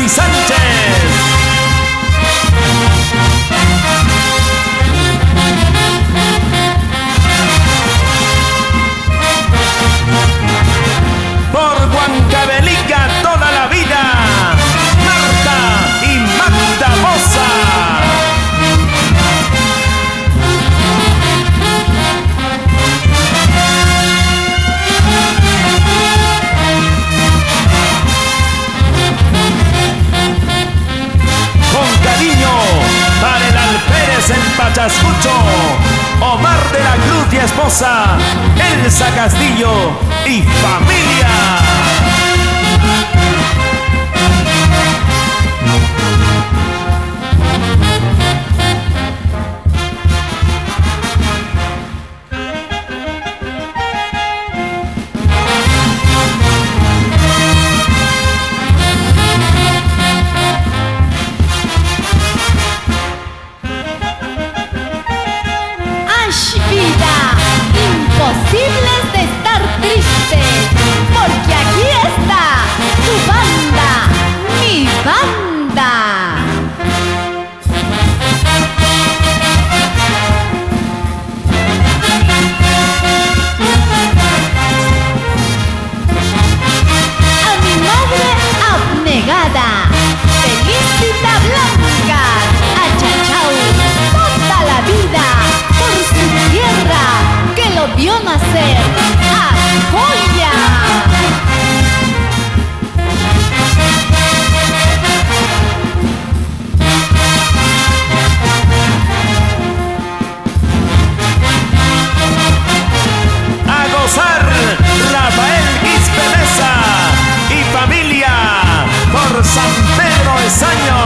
Nancy Sánchez. Por Huancavelica toda la vida, Marta y Magda Bosa. Con cariño para el Alférez en Pachascucho, Omar de la Cruz y esposa, Elsa Castillo y familia. Vida, imposibles de estar tristes, porque aquí está tu banda, mi banda. A mi madre abnegada, Felicita Blanca, a Chachau, toda la vida por su tierra que lo vio nacer, a Joya. A gozar, Rafael Guispedeza y familia por San Pedro Esaño.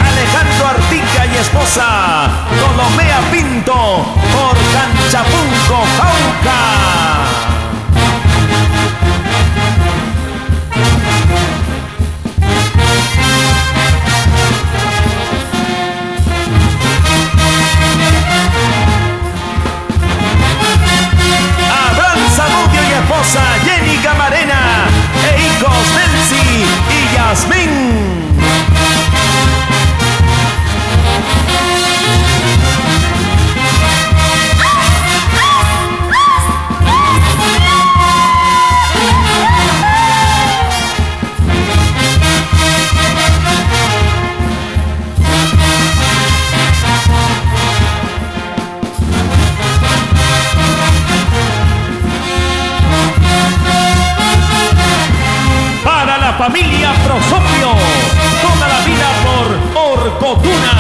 Alejandro Artica y esposa, Colomea Pinto por Canchapunco, Cauca. Abraham Zamudio y esposa, Jenny Camarena e hijos Nancy y Yasmín. Familia Prosopio, toda la vida por Orcotuna.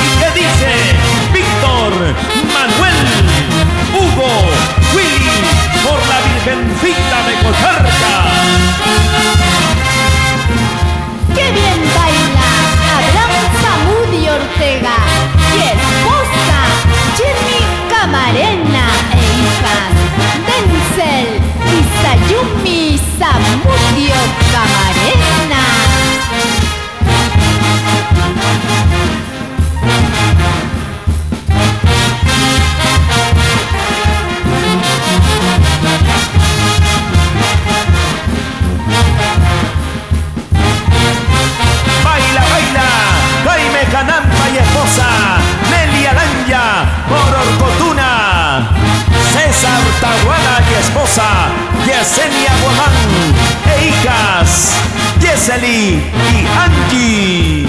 ¿Y qué dice Víctor, Manuel, Hugo, Willy, por la Virgencita de Cocharca? ¡Qué bien baila Abraham Zamudio Ortega y esposa Jenny Camarena e hijas Denzel y Sayumi Zamudio Camarena? Baila, baila, Jaime Canampa y esposa, Nelly Alanya por Orcotuna, César Tahuada y esposa, Yesenia Guamán e hijas, Yeseli y Angie.